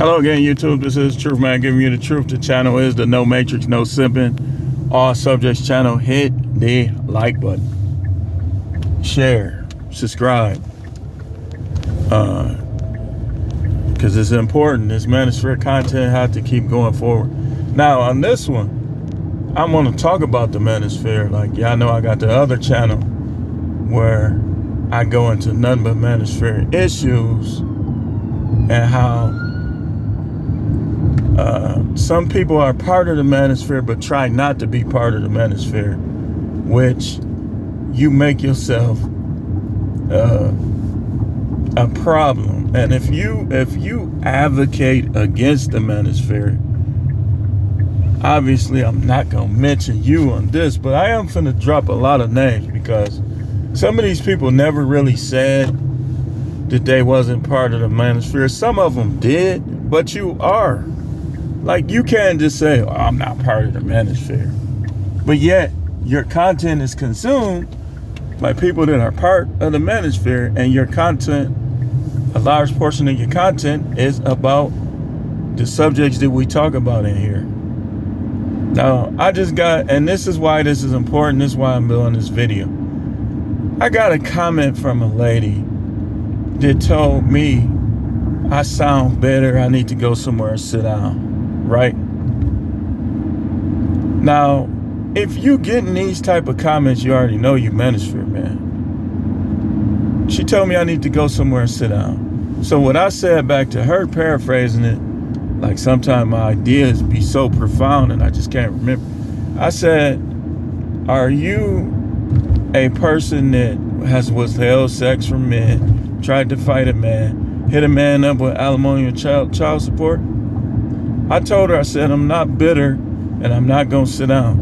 Hello again, YouTube. This is Truth Man giving you the truth. The channel is the No Matrix, No Simping, All Subjects channel. Hit the like button, share, subscribe, because it's important. This manosphere content has to keep going forward. Now, on this one, I'm going to talk about the manosphere. Like, y'all know I got the other channel where I go into nothing but manosphere issues and how some people are part of the manosphere but try not to be part of the manosphere, which you make yourself a problem. And if you advocate against the manosphere, obviously I'm not gonna mention you on this, but I am finna drop a lot of names because some of these people never really said that they wasn't part of the manosphere. Some of them did, but you are. Like, you can't just say, oh, I'm not part of the manosphere. But yet, your content is consumed by people that are part of the manosphere, and your content, a large portion of your content is about the subjects that we talk about in here. Now, I just got, and this is why this is important, this is why I'm doing this video. I got a comment from a lady that told me I sound better, I need to go somewhere and sit down. Right? Now, if you getting these type of comments, you already know you manosphere, man. She told me I need to go somewhere and sit down. So what I said back to her, paraphrasing it, like sometimes my ideas be so profound and I just can't remember. I said, are you a person that has withheld sex from men, tried to fight a man, hit a man up with alimony and child support? I told her, I said, I'm not bitter and I'm not going to sit down,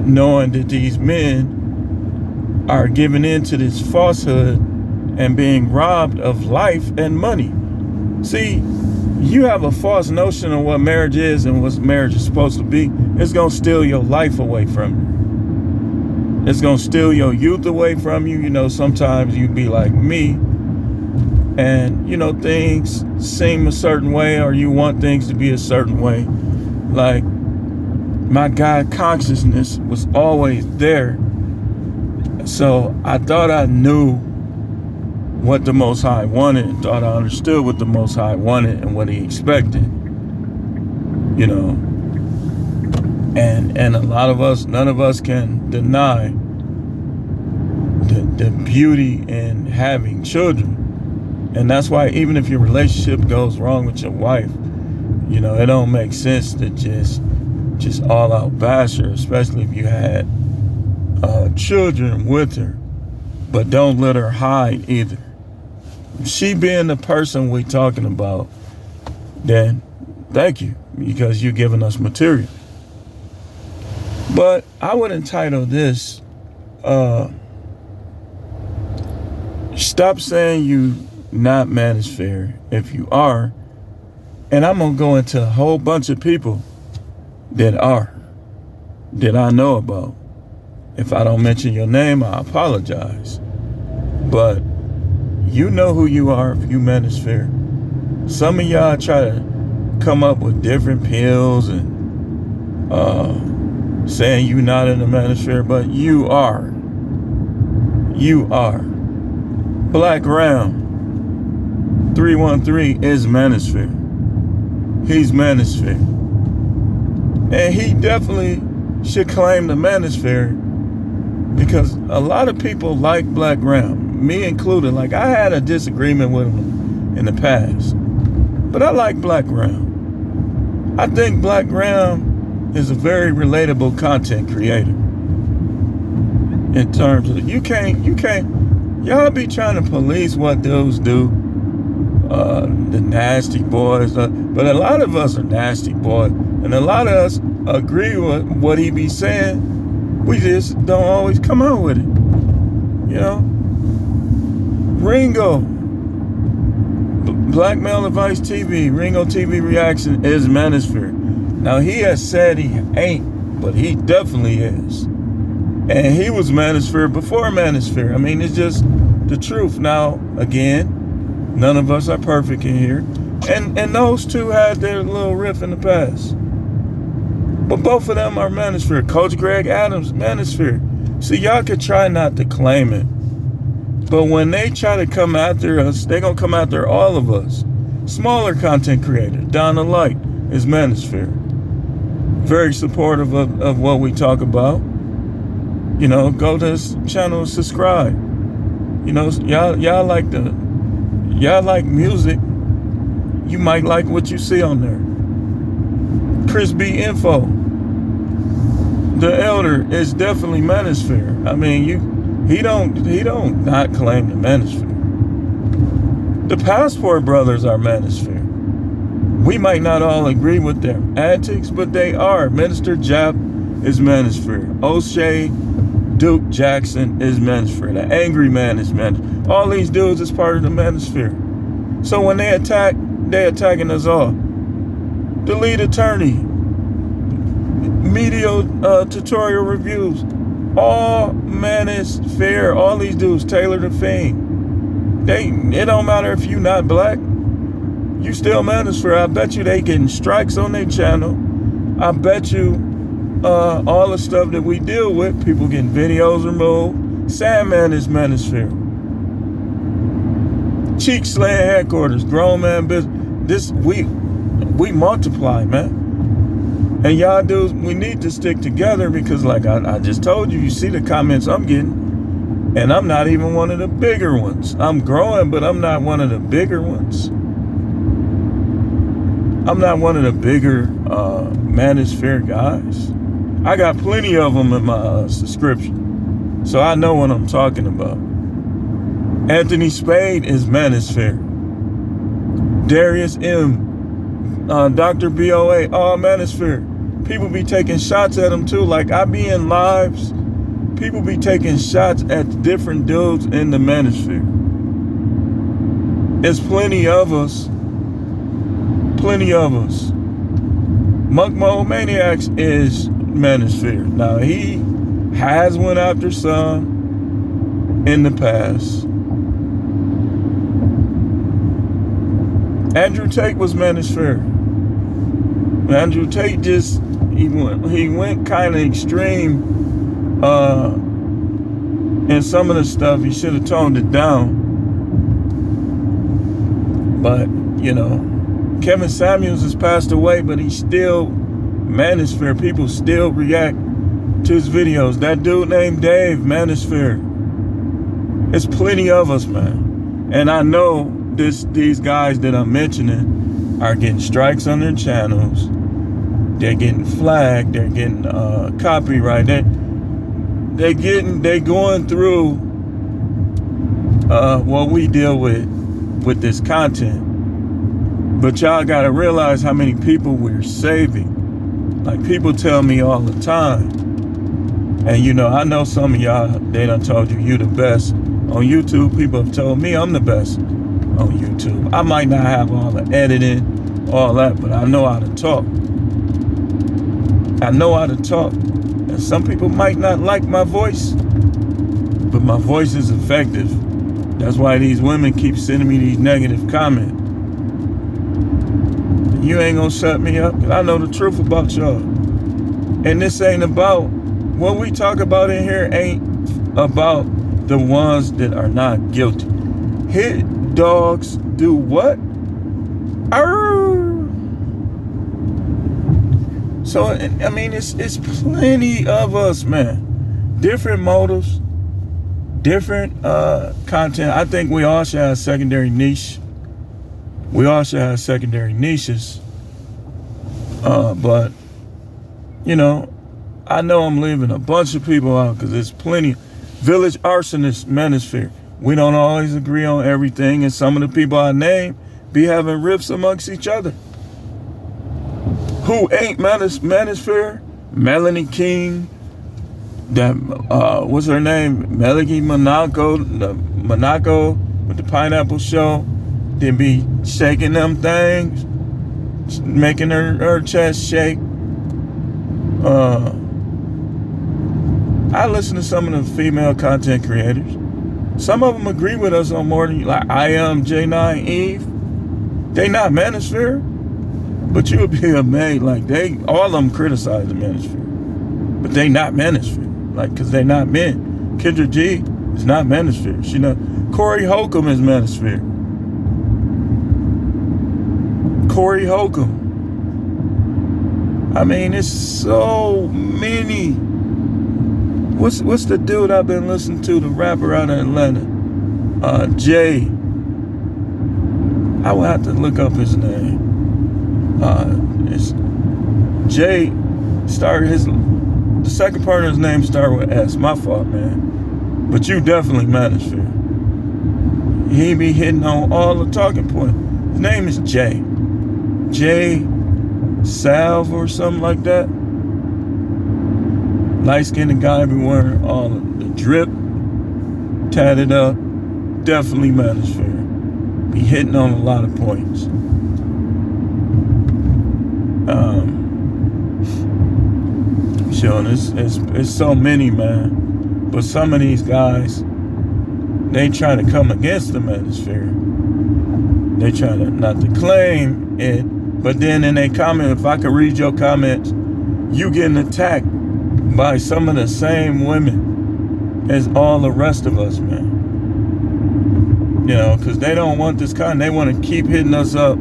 knowing that these men are giving in to this falsehood and being robbed of life and money. See, you have a false notion of what marriage is and what marriage is supposed to be. It's going to steal your life away from you. It's going to steal your youth away from you. You know, sometimes you be like me, and, you know, things seem a certain way or you want things to be a certain way. Like, my God consciousness was always there. So I thought I knew what the Most High wanted, thought I understood what the Most High wanted and what he expected. You know, and a lot of us, none of us can deny the beauty in having children. And that's why even if your relationship goes wrong with your wife, you know, it don't make sense to just all out bash her, especially if you had children with her, but don't let her hide either. She being the person we talking about, then thank you, because you're giving us material. But I would entitle this, stop saying you not manosphere if you are, and I'm gonna go into a whole bunch of people that are, that I know about. If I don't mention your name, I apologize, but you know who you are if you manosphere. Some of y'all try to come up with different pills and saying you not in the manosphere, but you are. Black Ram 313 is manosphere. He's manosphere. And he definitely should claim the manosphere, because a lot of people like Black Ram, me included. Like, I had a disagreement with him in the past, but I like Black Ram. I think Black Ram is a very relatable content creator. In terms of, you can't, y'all be trying to police what dudes do. The nasty boys, but a lot of us are nasty boys, and a lot of us agree with what he be saying. We just don't always come out with it, you know. Ringo, Black Male Advice TV, Ringo TV Reaction is manosphere. Now, he has said he ain't, but he definitely is, and he was manosphere before manosphere. I mean, it's just the truth. Now, again, none of us are perfect in here. And those two had their little riff in the past. But both of them are manosphere. Coach Greg Adams, manosphere. See, y'all could try not to claim it. But when they try to come after us, they're going to come after all of us. Smaller content creator, Donna Light, is manosphere. Very supportive of what we talk about. You know, go to his channel and subscribe. You know, y'all like music. You might like what you see on there. Chris B Info, the elder, is definitely manosphere. I mean, he don't not claim the manosphere. The Passport Brothers are manosphere. We might not all agree with their antics, but they are. Minister Jap is manosphere. O'Shea Duke Jackson is manosphere. The Angry Man is manosphere. All these dudes is part of the manosphere. So when they attack, they attacking us all. The lead attorney, media tutorial reviews, all manosphere. All these dudes, Taylor the Fiend. It don't matter if you not black. You still manosphere. I bet you they getting strikes on their channel. I bet you all the stuff that we deal with, people getting videos removed. Sandman is manosphere. Cheek slaying headquarters, grown man business. We multiply, man. And y'all dudes, we need to stick together because, like I just told you, you see the comments I'm getting, and I'm not even one of the bigger ones. I'm growing, but I'm not one of the bigger ones. I'm not one of the bigger manosphere guys. I got plenty of them in my subscription, so I know what I'm talking about. Anthony Spade is manosphere. Darius M, Dr. BOA, all manosphere. People be taking shots at him too. Like I be in lives, people be taking shots at different dudes in the manosphere. There's plenty of us. Plenty of us. Monk Mode Maniacs is manosphere. Now he has went after some in the past. Andrew Tate was manosphere. Andrew Tate just he went kind of extreme in some of the stuff. He should have toned it down. But you know, Kevin Samuels has passed away, but he's still manosphere. People still react to his videos. That dude named Dave, manosphere. There's plenty of us, man. And I know these guys that I'm mentioning are getting strikes on their channels. They're getting flagged. They're getting copyright. They going through what we deal with this content. But y'all gotta realize how many people we're saving. Like people tell me all the time. And you know, I know some of y'all, they done told you the best. On YouTube, people have told me I'm the best on YouTube. I might not have all the editing, all that, but I know how to talk. I know how to talk. And some people might not like my voice, but my voice is effective. That's why these women keep sending me these negative comments. You ain't gonna shut me up, 'cause I know the truth about y'all. And this ain't about, what we talk about in here ain't about the ones that are not guilty. Hit dogs do what? Arr! So, I mean, it's plenty of us, man. Different motives, different content. I think we all should have secondary niche. We all should have secondary niches. But, you know, I know I'm leaving a bunch of people out because there's plenty. Village Arsonist, manosphere. We don't always agree on everything, and some of the people I name be having riffs amongst each other. Who ain't manosphere? Melanie King, that what's her name? Melanie Monaco with the Pineapple Show. They be shaking them things, making her chest shake. I listen to some of the female content creators. Some of them agree with us on more than, like I am J9 Eve. They not manosphere, but you would be amazed. Like all of them criticize the manosphere, but they not manosphere. Like, cause they not men. Kendra G is not manosphere. She not. Corey Holcomb is manosphere. Corey Holcomb. I mean, it's so many. What's the dude I've been listening to? The rapper out of Atlanta, Jay. I will have to look up his name. It's Jay. The second part of his name started with S. My fault, man. But you definitely manosphere. He be hitting on all the talking points. His name is Jay. Jay Salve or something like that. Light-skinned guy be wearing all of the drip, tatted up. Definitely manosphere. Be hitting on a lot of points. It's so many, man. But some of these guys, they try to come against the manosphere. They try to not to claim it, but then in a comment, if I could read your comments, you getting attacked by some of the same women as all the rest of us, man. You know, because they don't want this kind. They want to keep hitting us up,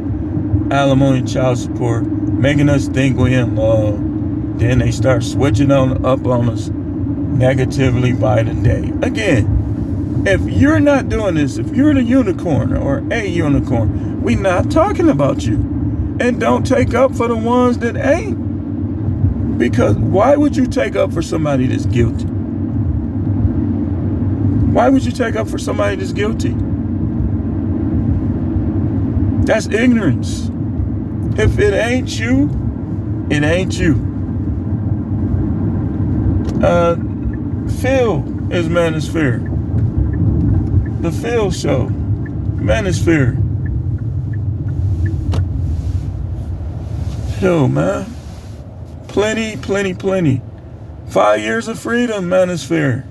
alimony, child support, making us think we in love. Then they start switching up on us negatively by the day. Again, if you're not doing this, if you're the unicorn or a unicorn, we're not talking about you. And don't take up for the ones that ain't. Because why would you take up for somebody that's guilty? Why would you take up for somebody that's guilty? That's ignorance. If it ain't you, it ain't you. Phil is manosphere. The Phil Show, manosphere. Yo, man. Plenty. 5 years of freedom, manosphere.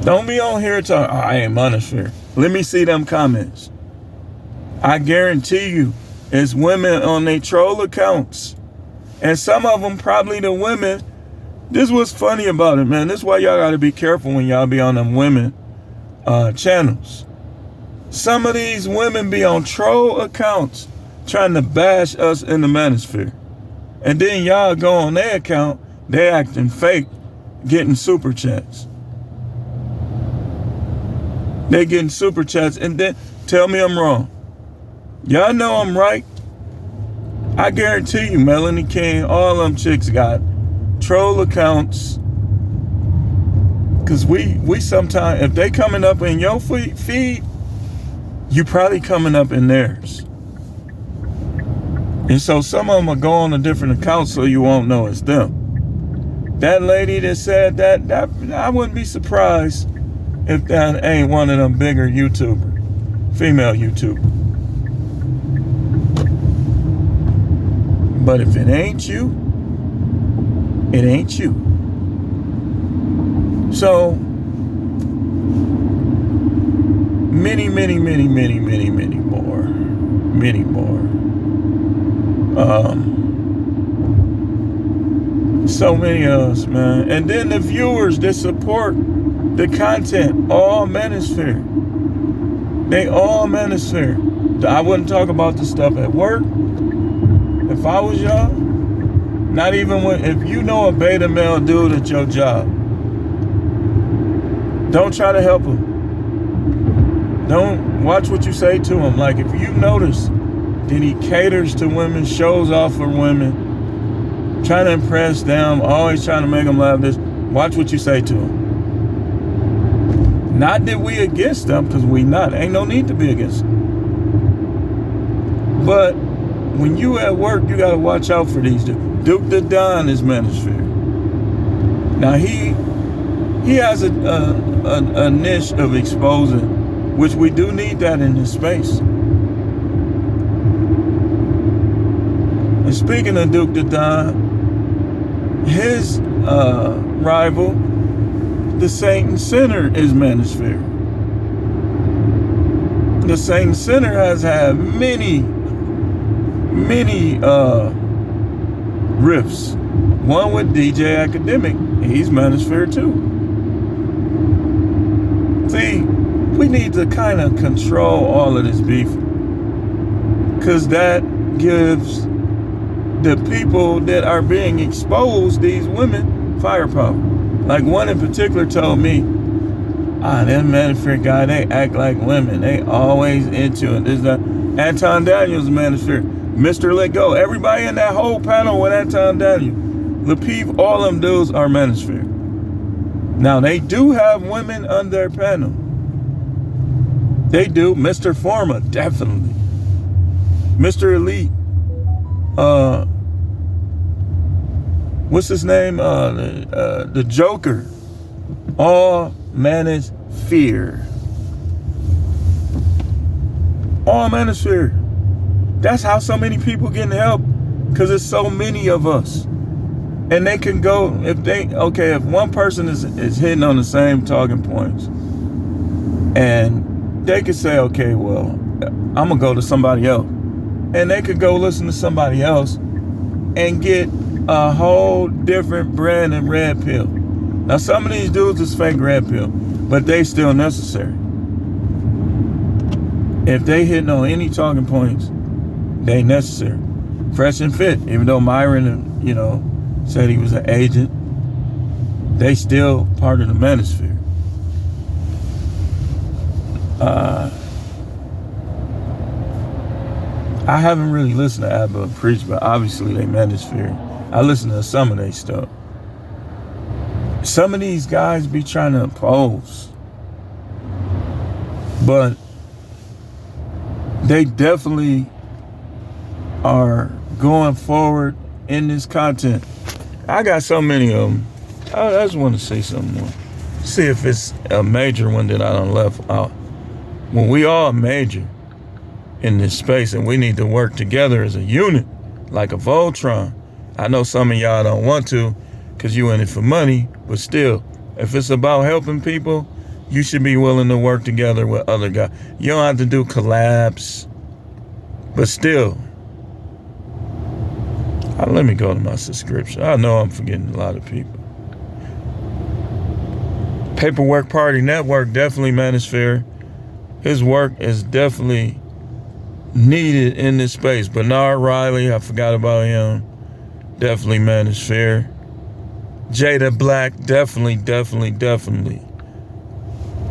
Don't be on here talking, I ain't manosphere. Let me see them comments. I guarantee you, it's women on their troll accounts. And some of them, probably the women, this was funny about it, man. This is why y'all got to be careful when y'all be on them women channels. Some of these women be on troll accounts trying to bash us in the manosphere. And then y'all go on their account, they acting fake, getting super chats. They getting super chats, and then tell me I'm wrong. Y'all know I'm right. I guarantee you, Melanie King, all them chicks got troll accounts. Cause we sometimes, if they coming up in your feed, you probably coming up in theirs. And so some of them will go on a different account so you won't know it's them. That lady that said that I wouldn't be surprised if that ain't one of them bigger YouTubers, female YouTuber. But if it ain't you, it ain't you. So many more. So many of us, man. And then the viewers that support the content, all manosphere. They all manosphere. I wouldn't talk about the stuff at work if I was y'all. Not even if you know a beta male dude at your job, don't try to help him. Don't watch what you say to him. Like, if you notice that he caters to women, shows off for women, trying to impress them, always trying to make them laugh, watch what you say to him. Not that we against them, because we not. Ain't no need to be against them. But when you at work, you got to watch out for these dudes. Duke the Don is manosphere. Now he has a niche of exposing, which we do need that in this space. And speaking of Duke the Don, his rival, the Satan Center, is manosphere. the Satan Center has had many riffs. One with DJ Academic, he's manosphere too. See, we need to kind of control all of this beef, because that gives the people that are being exposed, these women, firepower. Like one in particular told me, that manosphere guy, they act like women. They always into it. This is Anton Daniels manosphere. Mr. Let Go. Everybody in that whole panel with Anton Daniels, Lapeef, all them dudes are manosphere. Now, they do have women on their panel. They do. Mr. Forma, definitely. Mr. Elite. What's his name? The Joker. All manosphere. All manosphere. That's how so many people getting help, because there's so many of us. And they can go, if one person is hitting on the same talking points, and they could say, okay, well, I'm gonna go to somebody else. And they could go listen to somebody else and get a whole different brand and red pill. Now, some of these dudes is fake red pill, but they still necessary. If they hitting on any talking points, they necessary. Fresh and Fit, even though Myron, said he was an agent, they still part of the manosphere. I haven't really listened to Abba preach, but obviously they manosphere. I listen to some of their stuff. Some of these guys be trying to oppose, but they definitely are going forward in this content. I got so many of them. I just want to say something more. See if it's a major one that I done left out. When we all major in this space, and we need to work together as a unit, like a Voltron. I know some of y'all don't want to, because you in it for money, but still, if it's about helping people, you should be willing to work together with other guys. You don't have to do collabs, but still. Let me go to my subscription. I know I'm forgetting a lot of people. Paperwork Party Network, definitely manosphere. His work is definitely needed in this space. Bernard Riley, I forgot about him. Definitely manosphere. Jada Black, definitely.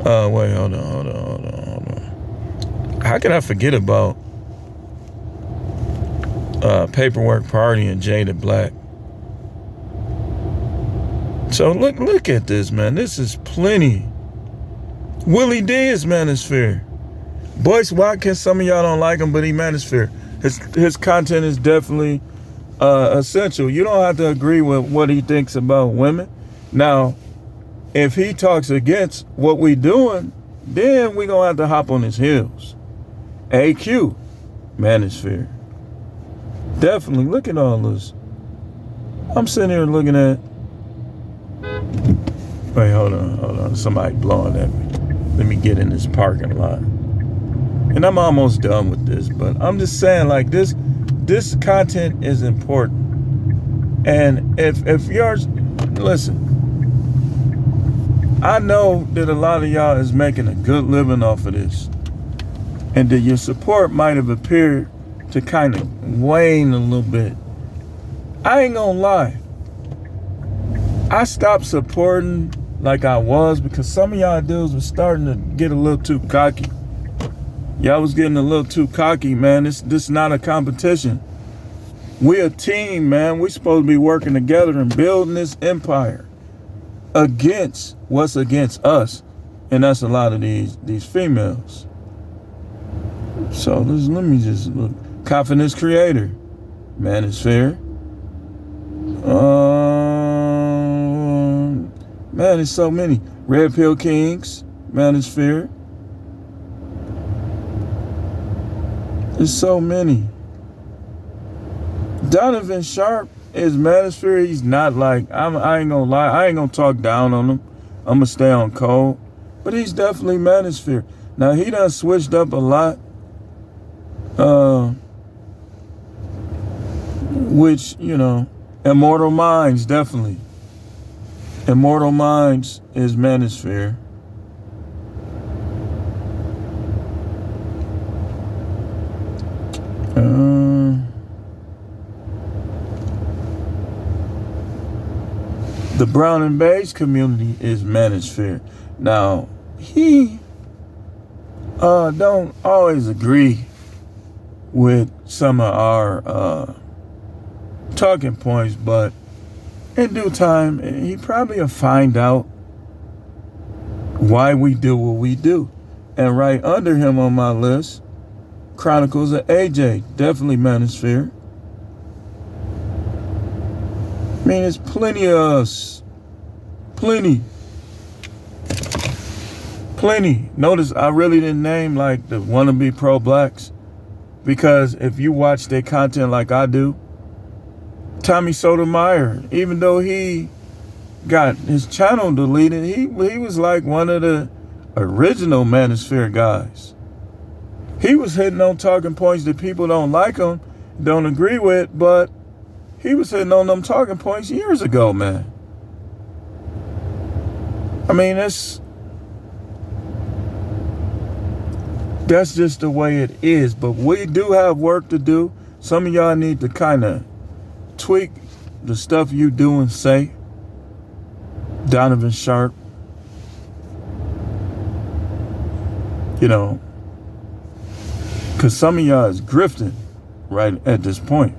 Wait, hold on. How can I forget about Paperwork Party and Jada Black? So look at this, man. This is plenty. Willie D is manosphere. Boyce Watkins, some of y'all don't like him, but he manosphere. His content is definitely essential. You don't have to agree with what he thinks about women. Now, if he talks against what we doing, then we gonna have to hop on his heels. AQ, manosphere. Definitely. Look at all this. I'm sitting here looking at. Wait, hold on. Somebody blowing at me. Let me get in this parking lot. And I'm almost done with this, but I'm just saying, like, this content is important. And if yours, listen, I know that a lot of y'all is making a good living off of this, and that your support might have appeared to kind of wane a little bit. I ain't gonna lie. I stopped supporting like I was because some of y'all dudes was starting to get a little too cocky. Y'all was getting a little too cocky, man. This not a competition. We a team, man. We supposed to be working together and building this empire against what's against us. And that's a lot of these females. So let me just look. Confidence Creator, manosphere. Man, there's so many. Red Pill Kings, manosphere. There's so many. Donovan Sharp is manosphere. He's not like, I ain't gonna lie, I ain't gonna talk down on him. I'm gonna stay on code. But he's definitely manosphere. Now, he done switched up a lot, which, you know, Immortal Minds, definitely. Immortal Minds is manosphere. The brown and beige community is manosphere. Now, he don't always agree with some of our talking points, but in due time, he probably will find out why we do what we do. And right under him on my list, Chronicles of AJ, definitely manosphere. I mean, there's plenty of us. Plenty. Notice I really didn't name like the wannabe pro-blacks, because if you watch their content like I do, Tommy Sotomayor, even though he got his channel deleted, he was like one of the original manosphere guys. He was hitting on talking points that people don't like him, don't agree with, but he was hitting on them talking points years ago, man. I mean, that's just the way it is. But we do have work to do. Some of y'all need to kind of tweak the stuff you do and say. Donovan Sharp. You know, because some of y'all is grifting right at this point.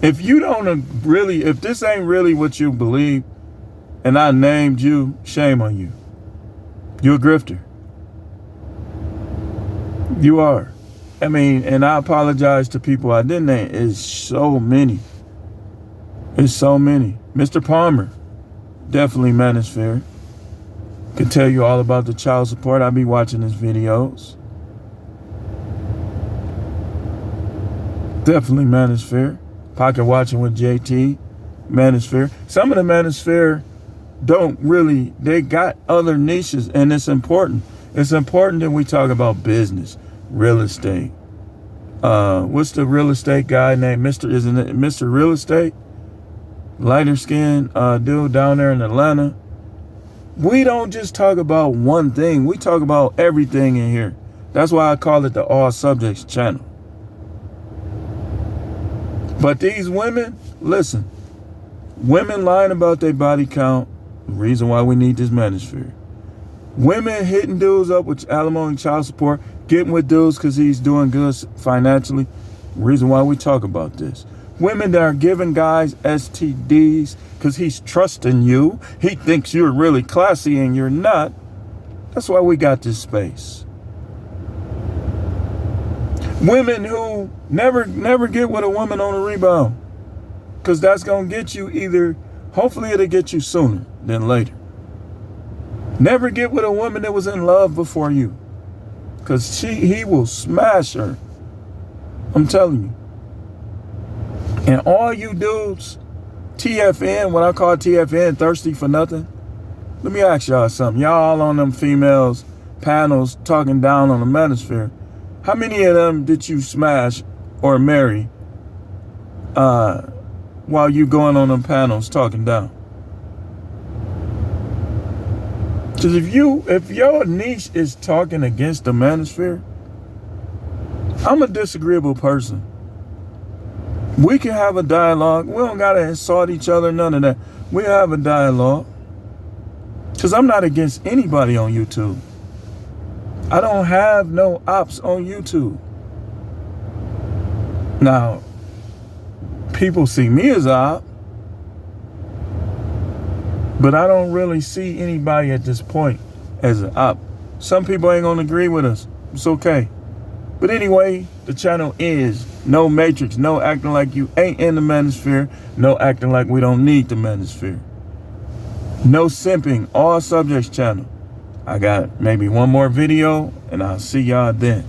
If you don't really, if this ain't really what you believe, and I named you, shame on you. You're a grifter. You are. I mean, and I apologize to people I didn't name. It's so many. It's so many. Mr. Palmer, definitely manosphere. Could tell you all about the child support. I be watching his videos. Definitely manosphere. Pocket watching with JT, manosphere. Some of the manosphere don't really, they got other niches, and it's important. It's important that we talk about business, real estate. What's the real estate guy named? Isn't it Mr. Real Estate? Lighter skinned dude down there in Atlanta. We don't just talk about one thing. We talk about everything in here. That's why I call it the All Subjects channel. But these women, listen, women lying about their body count, the reason why we need this manosphere. Women hitting dudes up with alimony, child support, getting with dudes because he's doing good financially, reason why we talk about this. Women that are giving guys STDs because he's trusting you. He thinks you're really classy and you're not. That's why we got this space. Women who never get with a woman on a rebound, because that's going to get you either, hopefully it'll get you sooner than later. Never get with a woman that was in love before you, because he will smash her. I'm telling you. And all you dudes, TFN, what I call TFN, thirsty for nothing. Let me ask y'all something. Y'all all on them females panels talking down on the manosphere. How many of them did you smash or marry while you going on them panels talking down? Because if your niche is talking against the manosphere, I'm a disagreeable person. We can have a dialogue. We don't gotta insult each other, none of that. We have a dialogue. Because I'm not against anybody on YouTube. I don't have no ops on YouTube. Now, people see me as an op, but I don't really see anybody at this point as an op. Some people ain't gonna agree with us. It's okay. But anyway, the channel is no matrix, no acting like you ain't in the manosphere, no acting like we don't need the manosphere. No simping, all subjects channel. I got maybe one more video, and I'll see y'all then.